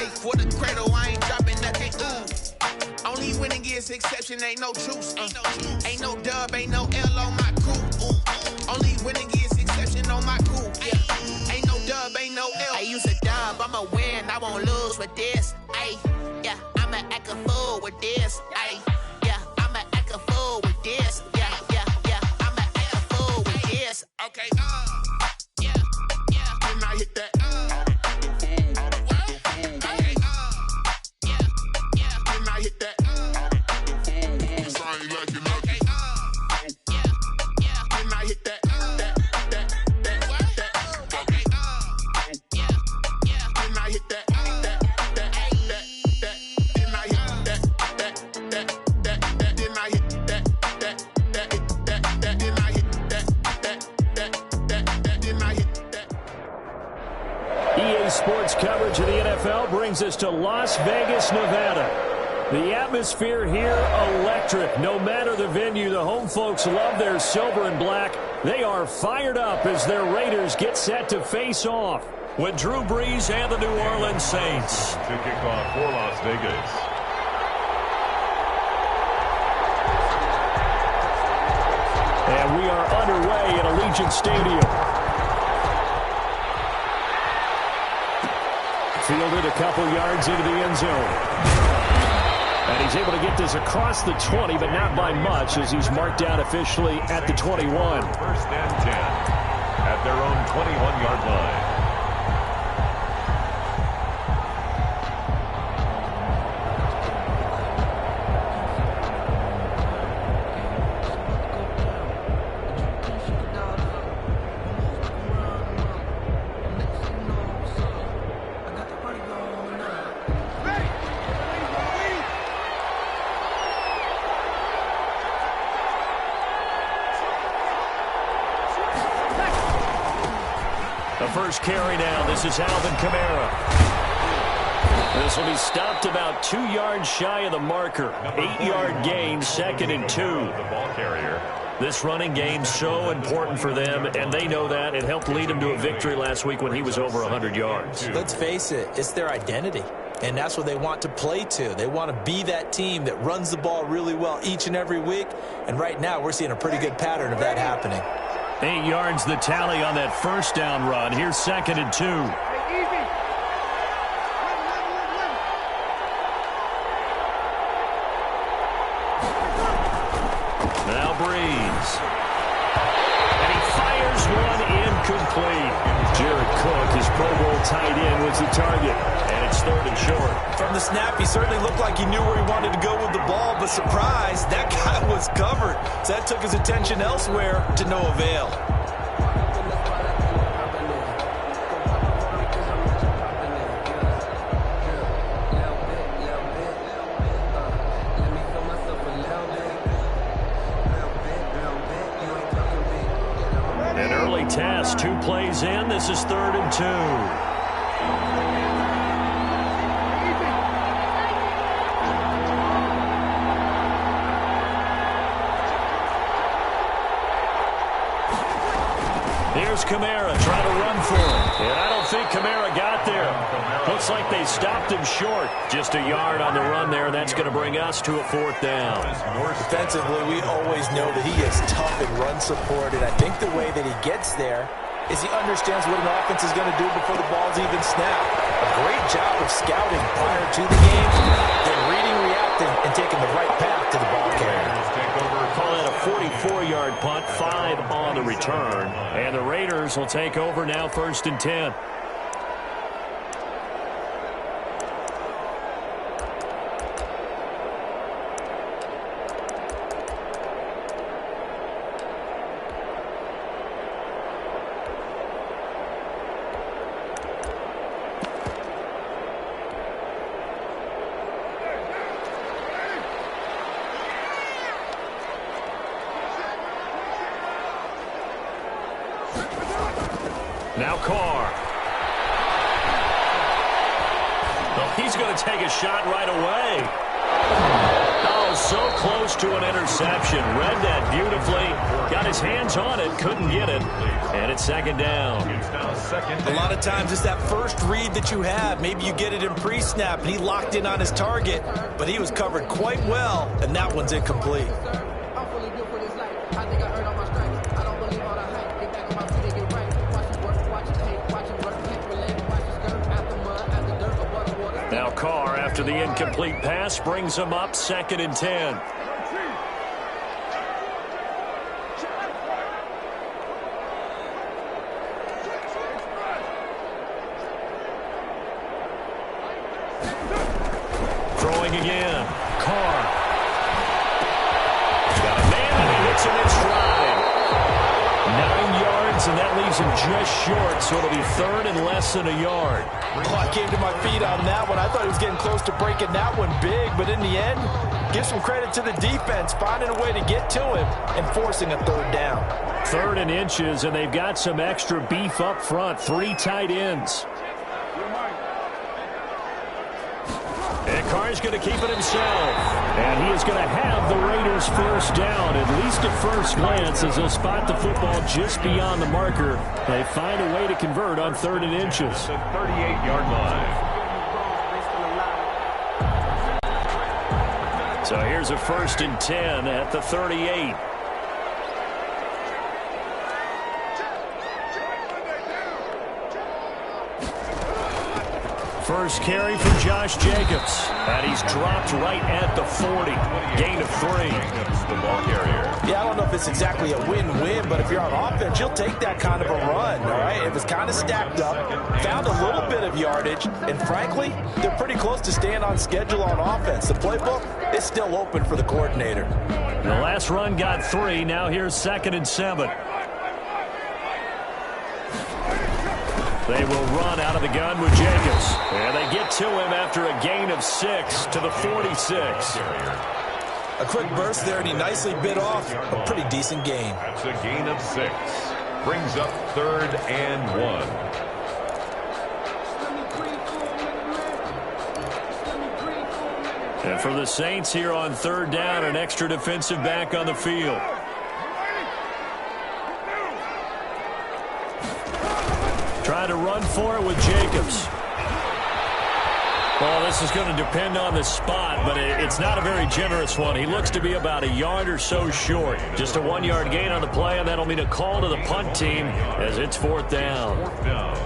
Life for the cradle, I ain't dropping nothing. Only winning is exception, ain't no truce. Ain't no dub, ain't no L on my crew. Only winning is exception on my crew. Yeah. Ain't no dub, ain't no L. I use a dub, I'ma win, I won't lose with this. Ay, yeah, I'ma act a fool with this. Ay, yeah, I'ma act a fool with this. Yeah, yeah, yeah, I'ma act a fool with this. Okay, yeah, yeah. Then I hit that. Okay, yeah, yeah. Then I hit that. Sports coverage of the NFL brings us to Las Vegas, Nevada. The atmosphere here, electric. No matter the venue, the home folks love their silver and black. They are fired up as their Raiders get set to face off with Drew Brees and the New Orleans Saints. To kick off for Las Vegas. And we are underway at Allegiant Stadium. Fielded a couple yards into the end zone. And he's able to get this across the 20, but not by much, as he's marked down officially at the 21. First and 10 at their own 21-yard line. First carry now. This is Alvin Kamara. This will be stopped about 2 yards shy of the marker. 8-yard gain, 2nd and 2. The ball carrier. This running game so important for them, and they know that. It helped lead them to a victory last week when he was over 100 yards. Let's face it, it's their identity, and that's what they want to play to. They want to be that team that runs the ball really well each and every week, and right now we're seeing a pretty good pattern of that happening. 8 yards the tally on that first down run. Here's 2nd and 2. Now Brees. And he fires one incomplete. Jared Cook, his Pro Bowl tight end, was the target. And it's 3rd and short. From the snap, he certainly looked like he knew where he wanted to go with the ball, but surprise, that guy was covered. So that took his attention elsewhere to no avail. An early test, 2 plays in. This is 3rd and 2. Here's Kamara trying to run for him. And I don't think Kamara got there. Looks like they stopped him short. Just a yard on the run there. That's going to bring us to a 4th down. Defensively, we always know that he is tough in run support, and I think the way that he gets there is he understands what an offense is going to do before the ball's even snapped. A great job of scouting prior to the game, then reading, reacting, and taking the right path to the ball carrier. Call that a 44-yard punt, 5 on the return. And the Raiders will take over now, 1st and 10. Now Carr. Oh, he's going to take a shot right away. Oh, Oh, so close to an interception. Read that beautifully. Got his hands on it, couldn't get it. And it's second down. A lot of times it's that first read that you have. Maybe you get it in pre-snap, and he locked in on his target, but he was covered quite well, and that one's incomplete. Now Carr, after the incomplete pass, brings him up 2nd and 10. Throwing again. Carr. Got a man, and he hits him in stride. 9 yards, and that leaves him just short, so it'll be 3rd and less than a yard. Oh, I came to my feet on that one. I thought he was getting close to breaking that one big, but in the end, give some credit to the defense, finding a way to get to him and forcing a 3rd down. 3rd and inches, and they've got some extra beef up front. 3 tight ends. And Carr's going to keep it himself. And he is going to have the Raiders first down, at least at first glance, as they'll spot the football just beyond the marker. They find a way to convert on 3rd and inches. The 38-yard line. So here's a 1st and 10 at the 38. First carry for Josh Jacobs. And he's dropped right at the 40. Gain of 3. The ball carrier. Yeah, I don't know if it's exactly a win-win, but if you're on offense, you'll take that kind of a run, all right? It was kind of stacked up, found a little bit of yardage, and frankly, they're pretty close to staying on schedule on offense. The playbook is still open for the coordinator. The last run got 3. Now here's 2nd and 7. They will run out of the gun with Jacobs. And they get to him after a gain of 6 to the 46. A quick burst there, and he nicely bit off a pretty decent gain. That's a gain of 6. Brings up 3rd and 1. And for the Saints here on 3rd down, an extra defensive back on the field. Try to run for it with Jacobs. Well, this is going to depend on the spot, but it's not a very generous one. He looks to be about a yard or so short. Just a 1-yard gain on the play, and that'll mean a call to the punt team as it's 4th down. 4th down.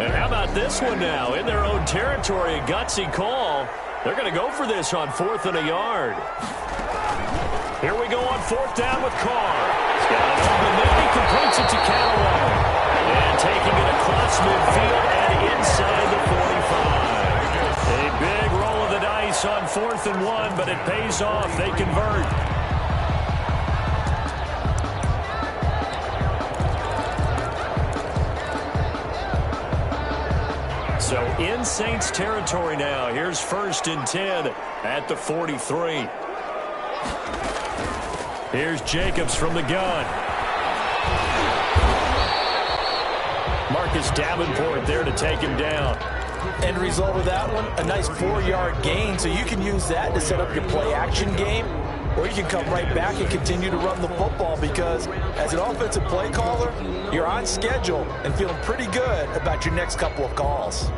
And how about this one now? In their own territory, a gutsy call. They're going to go for this on 4th and a yard. Here we go on 4th down with Carr. He's got it open there. He completes it to Callaway. And taking it across midfield and inside the 45. A big roll of the dice on 4th and 1, but it pays off. They convert. So in Saints territory now. Here's 1st and 10 at the 43. Here's Jacobs from the gun. Marcus Davenport there to take him down. End result of that one, a nice 4-yard gain. So you can use that to set up your play-action game, or you can come right back and continue to run the football, because as an offensive play caller, you're on schedule and feeling pretty good about your next couple of calls.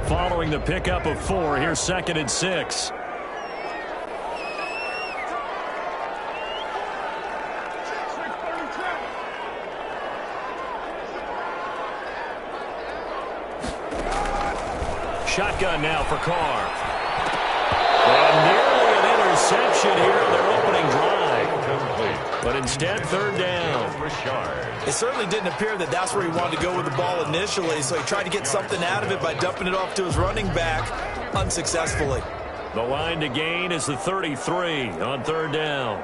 Following the pickup of 4, here's 2nd and 6. Shotgun now for Carr. And nearly an interception here on their opening drive. But instead, 3rd down. It certainly didn't appear that that's where he wanted to go with the ball initially, so he tried to get something out of it by dumping it off to his running back unsuccessfully. The line to gain is the 33 on 3rd down.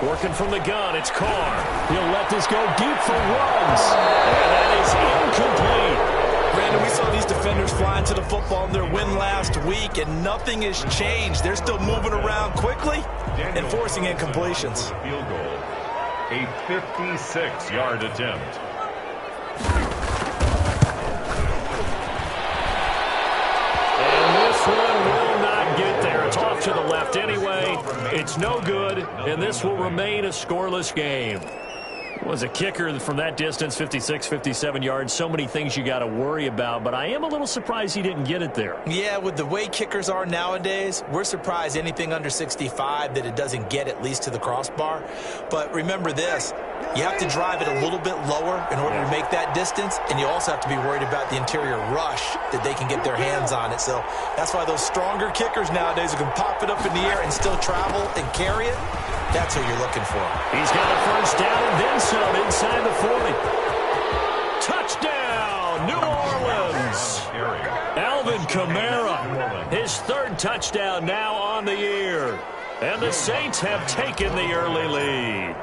Working from the gun, it's Carr. He'll let this go deep for runs. And that is incomplete. Brandon, we saw these defenders flying mind to the football in their win last week, and nothing has changed. They're still moving around quickly and forcing incompletions. Field goal, a 56-yard attempt. And this one will not get there. It's off to the left anyway. It's no good, and this will remain a scoreless game. Was a kicker from that distance, 56, 57 yards. So many things you got to worry about, but I am a little surprised he didn't get it there. Yeah, with the way kickers are nowadays, we're surprised anything under 65 that it doesn't get at least to the crossbar. But remember this, you have to drive it a little bit lower in order to make that distance, and you also have to be worried about the interior rush that they can get their hands on it. So that's why those stronger kickers nowadays who can pop it up in the air and still travel and carry it, that's who you're looking for. He's got a first down and then some inside the 40. Touchdown, New Orleans. Alvin Kamara, his third touchdown now on the year. And the Saints have taken the early lead.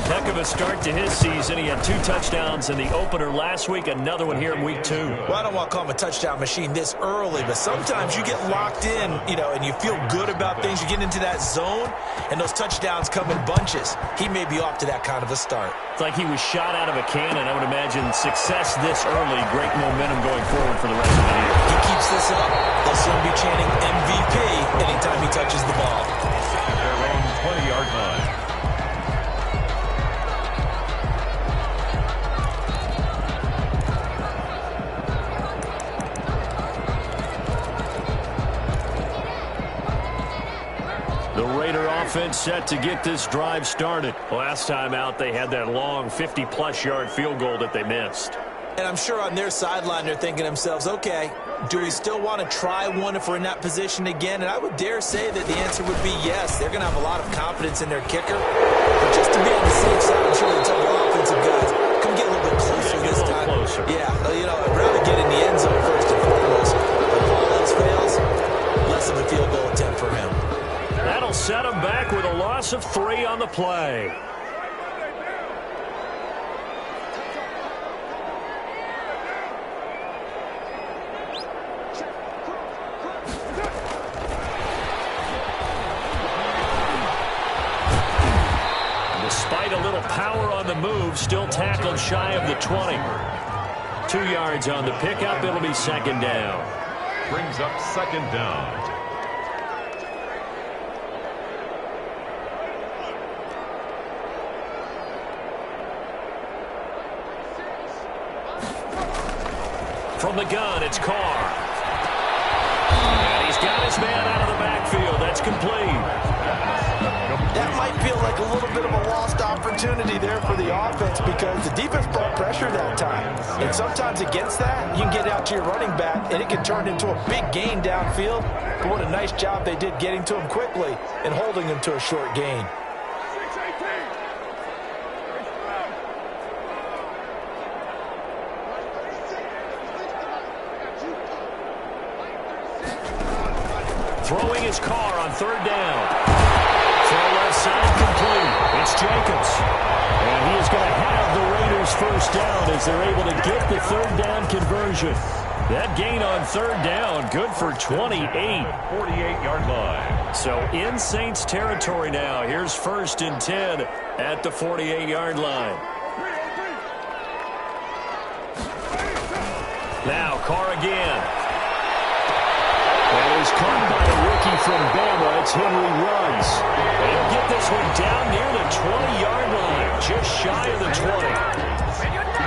Heck of a start to his season. He had 2 touchdowns in the opener last week, another one here in week 2. Well, I don't want to call him a touchdown machine this early, but sometimes you get locked in, and you feel good about things. You get into that zone, and those touchdowns come in bunches. He may be off to that kind of a start. It's like he was shot out of a cannon. I would imagine success this early, great momentum going forward for the rest of the year. He keeps this up, they'll soon be chanting MVP anytime he touches the ball. Their own 20-yard line. The Raider offense set to get this drive started. Last time out, they had that long 50-plus yard field goal that they missed. And I'm sure on their sideline they're thinking to themselves, okay, do we still want to try one if we're in that position again? And I would dare say that the answer would be yes. They're going to have a lot of confidence in their kicker. But just to be on the safe side, I'm sure they'll tell the offensive guys, come get a little bit closer this time. Closer. Yeah, I'd rather get in the end zone first and foremost. But if all else fails, less of a field goal attempt for him. That'll set him back with a loss of 3 on the play. Despite a little power on the move, still tackled shy of the 20. 2 yards on the pickup. It'll be second down. Brings up second down. From the gun, it's Carr. And he's got his man out of the backfield. That's complete. That might feel like a little bit of a lost opportunity there for the offense because the defense brought pressure that time. And sometimes against that, you can get out to your running back, and it can turn into a big gain downfield. But what a nice job they did getting to him quickly and holding him to a short gain. Throwing his Carr on third down. Throw left side complete. It's Jacobs. And he is going to have the Raiders first down as they're able to get the third down conversion. That gain on third down, good for 28. 48-yard line. So in Saints territory now. Here's first and 10 at the 48-yard line. Now Carr again. And he's caught by the rookie from Bama. It's Henry Ruggs. They'll get this one down near the 20-yard line, just shy of the 20.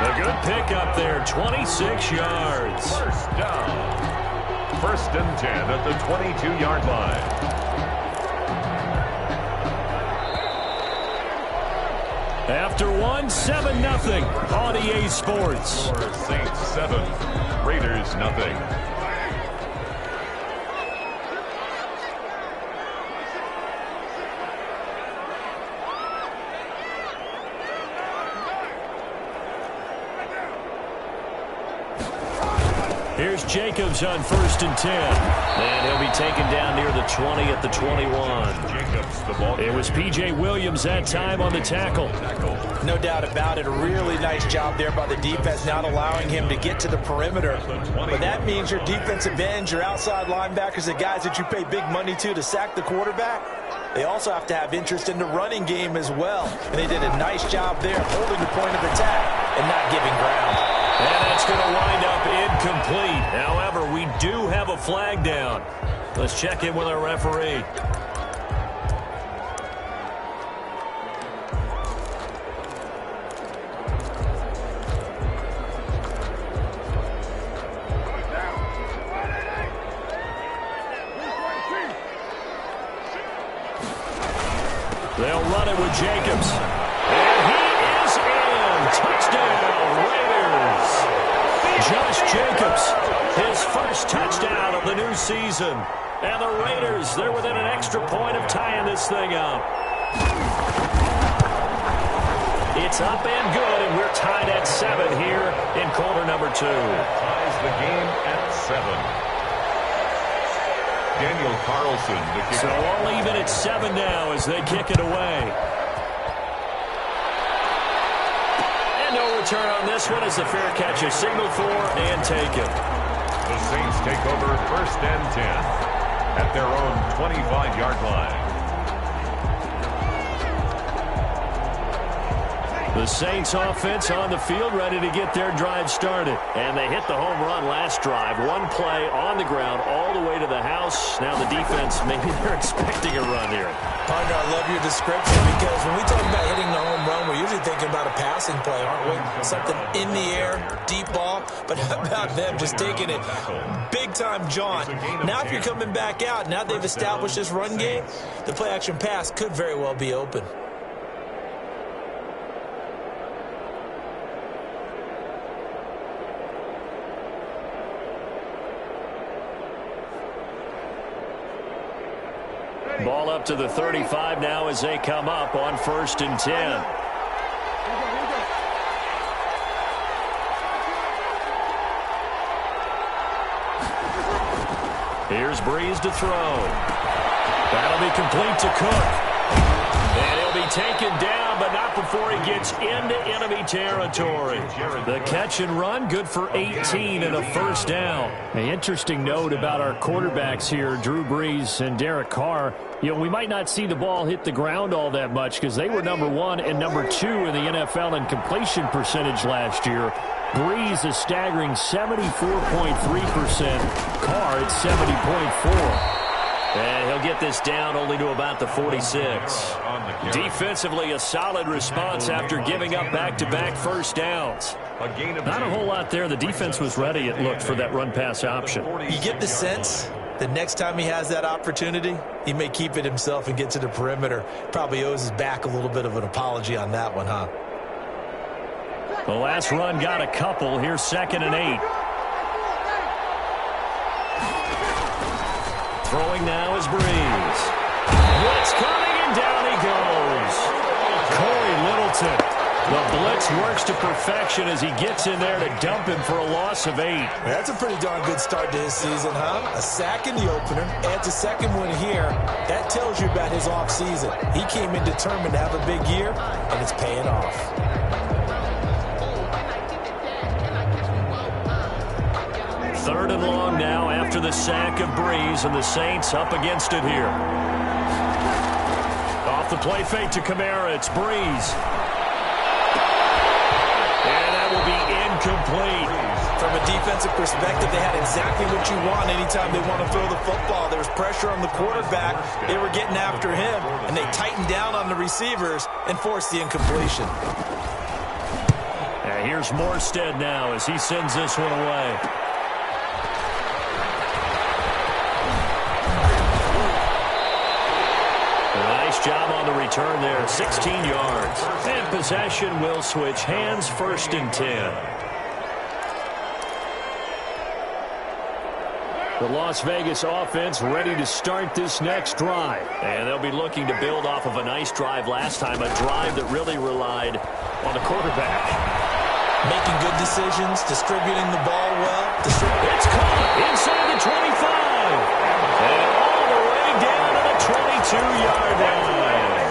A good pickup there, 26 yards. First down. First and 10 at the 22-yard line. After one, 7-0 on EA Sports. Saints 7, Raiders nothing. Here's Jacobs on 1st and 10. And he'll be taken down near the 20 at the 21. It was P.J. Williams that time on the tackle. No doubt about it. A really nice job there by the defense, not allowing him to get to the perimeter. But that means your defensive ends, your outside linebackers, the guys that you pay big money to sack the quarterback, they also have to have interest in the running game as well. And they did a nice job there holding the point of attack and not giving ground. And that's going to wind up incomplete. However, we do have a flag down. Let's check in with our referee. They'll run it with Jacobs. And he is in. Touchdown, Raiders. Josh Jacobs, his first touchdown of the new season. And the Raiders, they're within an extra point of tying this thing up. It's up and good, and we're tied at 7 here in quarter number 2. Ties the game at 7. Daniel Carlson, the kicker. So all even at 7 now as they kick it away. And no return on this one as the fair catch is signaled for and taken. The Saints take over 1st and 10 at their own 25-yard line. The Saints offense on the field ready to get their drive started. And they hit the home run last drive. One play on the ground all the way to the house. Now the defense, maybe they're expecting a run here. Partner, I love your description because when we talk about hitting the home run, we're usually thinking about a passing play, aren't we? Something in the air, deep ball. But how about them just taking it big-time jaunt? Now if you're coming back out, now they've established this run game, the play-action pass could very well be open. Ball up to the 35 now as they come up on 1st and 10. Here's Breeze to throw. That'll be complete to Cook. And he'll be taken down, but not before he gets into enemy territory. The catch and run, good for 18 and a first down. An interesting note about our quarterbacks here, Drew Brees and Derek Carr. You know, we might not see the ball hit the ground all that much because they were number 1 and number 2 in the NFL in completion percentage last year. Brees is staggering 74.3%. Carr at 70.4%. And he'll get this down only to about the 46. Defensively, a solid response after giving up back-to-back first downs. Not a whole lot there. The defense was ready, it looked, for that run-pass option. You get the sense the next time he has that opportunity, he may keep it himself and get to the perimeter. Probably owes his back a little bit of an apology on that one, huh? The last run got a couple. Here's 2nd and 8. Throwing now is Breeze. Blitz coming, and down he goes. Corey Littleton. The blitz works to perfection as he gets in there to dump him for a loss of 8. That's a pretty darn good start to his season, huh? A sack in the opener, adds a second one here. That tells you about his offseason. He came in determined to have a big year, and it's paying off. Third and long now after the sack of Breeze, and the Saints up against it here. Off the play fake to Kamara, it's Breeze. And that will be incomplete. From a defensive perspective, they had exactly what you want anytime they want to throw the football. There was pressure on the quarterback. They were getting after him, and they tightened down on the receivers and forced the incompletion. And here's Morstead now as he sends this one away. Job on the return there, 16 yards. And possession will switch hands, 1st and 10. The Las Vegas offense ready to start this next drive. And they'll be looking to build off of a nice drive last time, a drive that really relied on the quarterback. Making good decisions, distributing the ball well. It's caught inside the 25. And all the way down to the 22-yard line.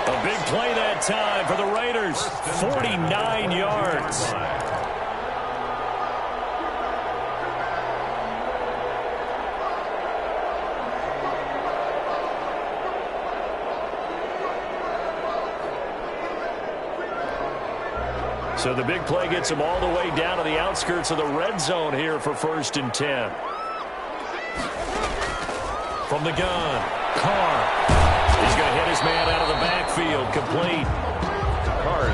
A big play that time for the Raiders. 49 yards. So the big play gets him all the way down to the outskirts of the red zone here for 1st and 10. From the gun, Carr. He's going to hit his man out of the backfield, complete.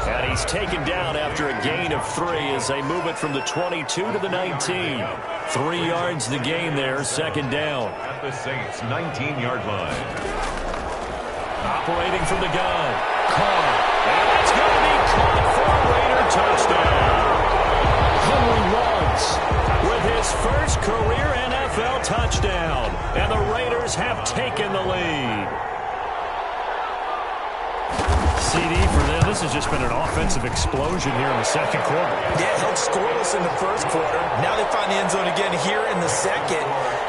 And he's taken down after a gain of 3 as they move it from the 22 to the 19. 3 yards the gain there, 2nd down. At the Saints' 19-yard line. Operating from the gun, Carr. And it's going to be caught for a Raider touchdown. Henry Ruggs with his first career NFL touchdown. And the Raiders have taken the lead. CD for them. This has just been an offensive explosion here in the 2nd quarter. Yeah, held scoreless in the 1st quarter. Now they find the end zone again here in the 2nd.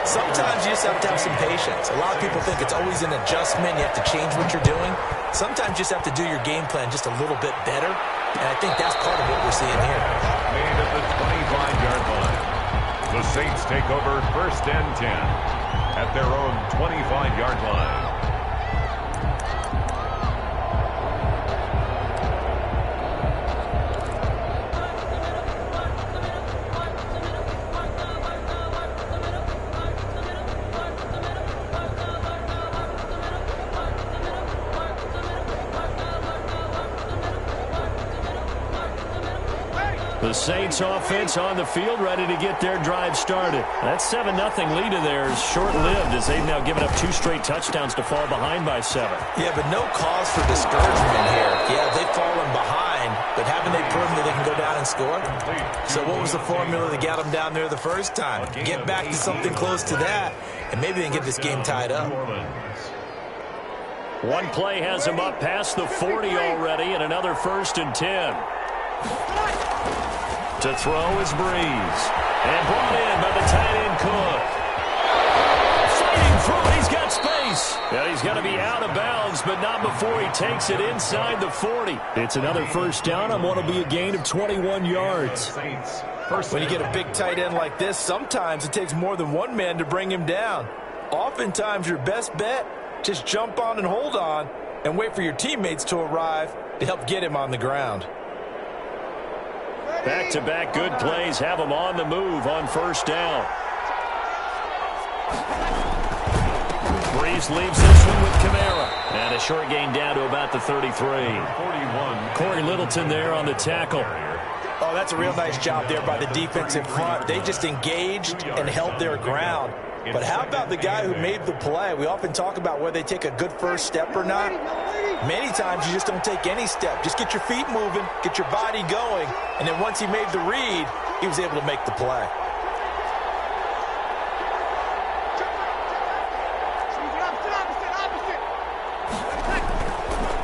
Sometimes you just have to have some patience. A lot of people think it's always an adjustment. You have to change what you're doing. Sometimes you just have to do your game plan just a little bit better. And I think that's part of what we're seeing here. Made at the 25-yard line. The Saints take over 1st and 10 at their own 25-yard line. The Saints offense on the field, ready to get their drive started. That 7-0 lead of theirs short-lived as they've now given up 2 straight touchdowns to fall behind by 7. Yeah, but no cause for discouragement here. Yeah, they've fallen behind, but haven't they proven that they can go down and score? So what was the formula that got them down there the first time? Get back to something close to that, and maybe they can get this game tied up. One play has them up past the 40 already, and another 1st and 10. To throw is Breeze. And brought in by the tight end Cook. Fighting through it. He's got space. Yeah, he's got to be out of bounds, but not before he takes it inside the 40. It's another 1st down on what will be a gain of 21 yards. When you get a big tight end like this, sometimes it takes more than one man to bring him down. Oftentimes, your best bet, just jump on and hold on and wait for your teammates to arrive to help get him on the ground. Back-to-back good plays have them on the move on 1st down. Breeze leaves this one with Kamara. And a short gain down to about the 33. 41. Corey Littleton there on the tackle. Oh, that's a real nice job there by the defensive front. They just engaged and held their ground. But how about the guy who made the play? We often talk about whether they take a good first step or not. Many times you just don't take any step. Just get your feet moving, get your body going, and then once he made the read, he was able to make the play.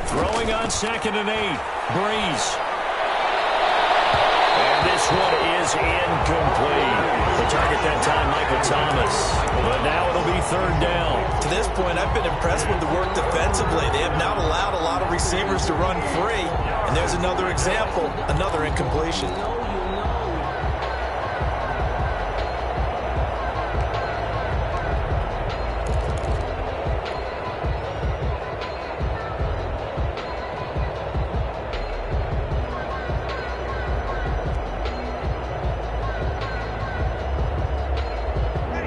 Throwing on 2nd and 8. Breeze. And this one is incomplete. The target that time, Michael Thomas. But now it'll be 3rd down. To this point, I've been impressed with the work defensively. They have not allowed a lot of receivers to run free. And there's another example, another incompletion.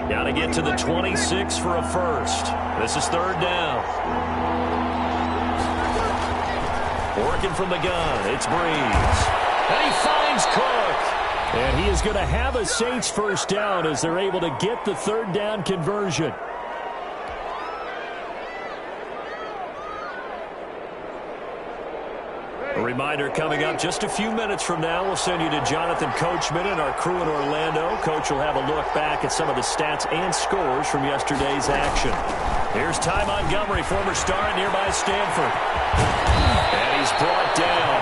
Got to get to the 26 for a 1st. This is 3rd down. Working from the gun, it's Breeze. And he finds Cook. And he is going to have a Saints 1st down as they're able to get the 3rd down conversion. A reminder coming up just a few minutes from now, we'll send you to Jonathan Coachman and our crew in Orlando. Coach will have a look back at some of the stats and scores from yesterday's action. Here's Ty Montgomery, former star at nearby Stanford. And he's brought down.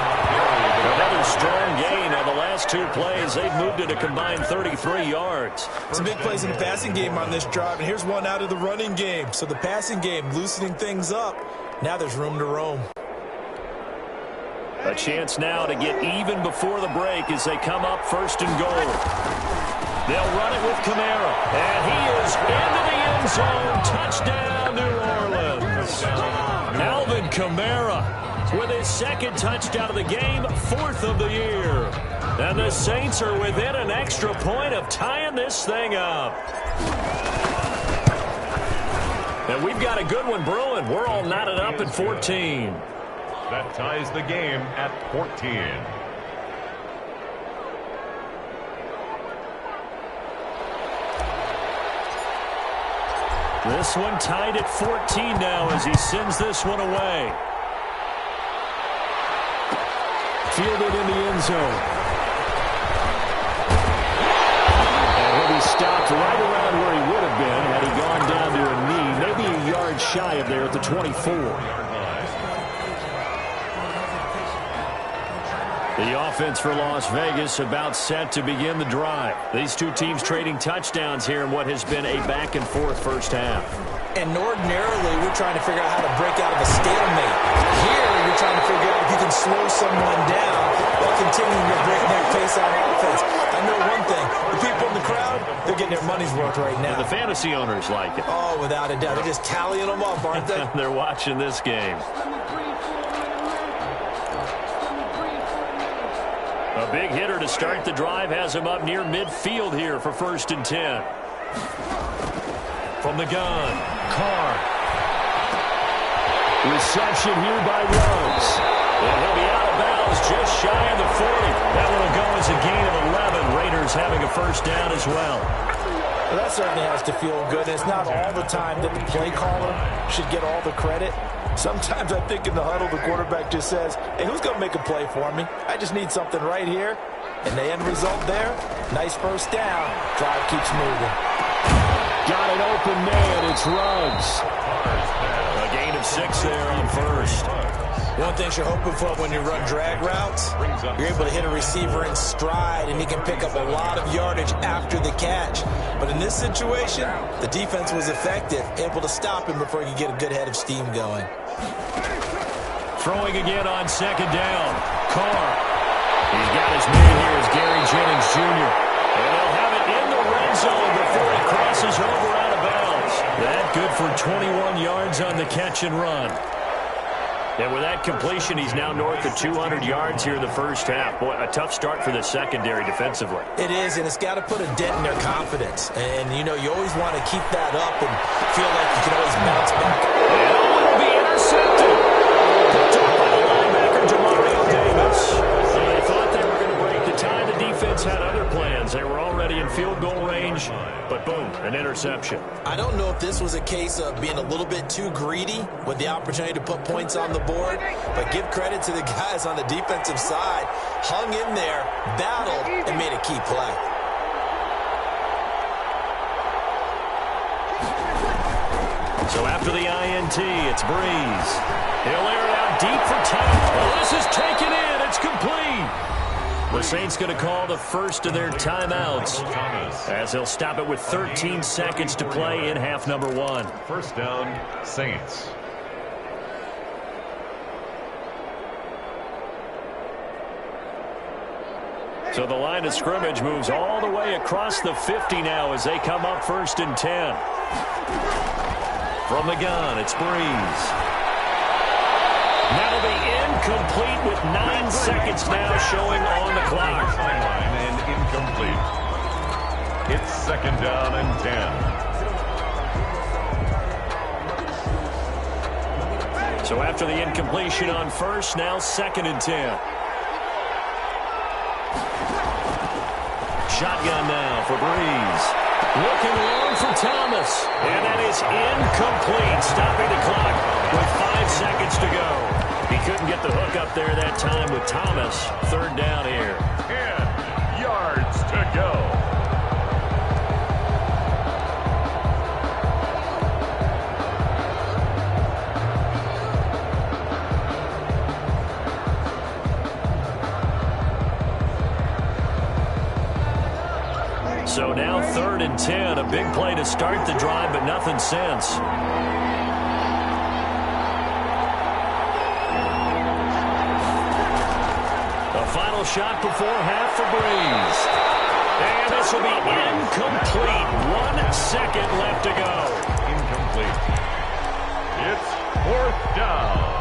Another strong gain on the last last two plays, they've moved it a combined 33 yards. Some big plays in the passing game on this drive, and here's one out of the running game. So the passing game loosening things up. Now there's room to roam. A chance now to get even before the break as they come up first and goal. They'll run it with Kamara, and he is into the end zone. Touchdown, New Orleans. Alvin Kamara with his second touchdown of the game, fourth of the year. And the Saints are within an extra point of tying this thing up. And we've got a good one brewing. We're all knotted up at 14. That ties the game at 14. This one tied at 14 now as he sends this one away. Fielded in the end zone. And he'll be stopped right around where he would have been had he gone down to a knee, maybe a yard shy of there at the 24. The offense for Las Vegas about set to begin the drive. These two teams trading touchdowns here in what has been a back-and-forth first half. And ordinarily, we're trying to figure out how to break out of a stalemate. Here, you're trying to figure out if you can slow someone down while continuing your breakneck pace on offense. I know one thing. The people in the crowd, they're getting their money's worth right now. And the fantasy owners like it. Oh, without a doubt. They're just tallying them up, aren't they? They're watching this game. A big hitter to start the drive has him up near midfield here for 1st and 10. From the gun, Carr. Reception here by Ruggs. And he'll be out of bounds just shy of the 40. That one will go as a gain of 11. Raiders having a first down as well. Well, that certainly has to feel good. It's not all the time that the play caller should get all the credit. Sometimes I think in the huddle, the quarterback just says, hey, who's going to make a play for me? I just need something right here. And the end result there, nice first down. Drive keeps moving. Got an open man. It's Ruggs. A gain of 6 there on first. One thing you're hoping for when you run drag routes, you're able to hit a receiver in stride, and he can pick up a lot of yardage after the catch. But in this situation, the defense was effective, able to stop him before he could get a good head of steam going. Throwing again on 2nd down. Carr. He's got his man here as Gary Jennings Jr. And they'll have it in the red zone before he crosses over out of bounds. That good for 21 yards on the catch and run. And with that completion, he's now north of 200 yards here in the first half. Boy, a tough start for the secondary defensively. It is, and it's got to put a dent in their confidence. And, you know, you always want to keep that up and feel like you can always bounce back. And it'll be intercepted. Picked up by the linebacker, Demario Davis. They thought they were going to break the tie. The defense had other plans. They were already in field goal range, but boom, an interception. I don't know if this was a case of being a little bit too greedy with the opportunity to put points on the board, but give credit to the guys on the defensive side. Hung in there, battled, and made a key play. So after the INT, it's Breeze. He'll air it out deep for Thomas. Well, this is taken in. It's complete. The Saints going to call the first of their timeouts as they'll stop it with 13 seconds to play in half number 1. First down, Saints. So the line of scrimmage moves all the way across the 50 now as they come up 1st and 10. From the gun, it's Breeze. That'll be incomplete with 9 seconds now showing on the clock. Sideline and incomplete. It's 2nd down and 10. So after the incompletion on first, now 2nd and 10. Shotgun now for Breeze. Looking long for Thomas. And that is incomplete. Stopping the clock with 5 seconds to go. He couldn't get the hook up there that time with Thomas. 3rd down here. 10 yards to go. So now 3rd and 10. A big play to start the drive, but nothing since. A final shot before half for Breeze. And this will be incomplete. 1 second left to go. Incomplete. It's 4th down.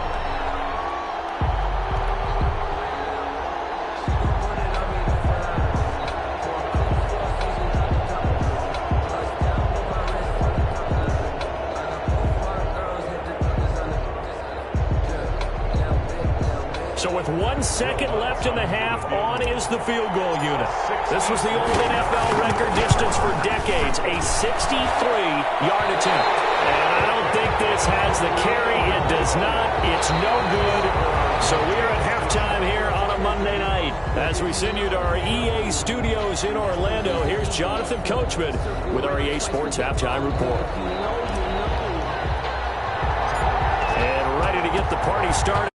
So with 1 second left in the half, on is the field goal unit. This was the old NFL record distance for decades, a 63-yard attempt. And I don't think this has the carry. It does not. It's no good. So we're at halftime here on a Monday night. As we send you to our EA studios in Orlando, here's Jonathan Coachman with our EA Sports Halftime Report. And ready to get the party started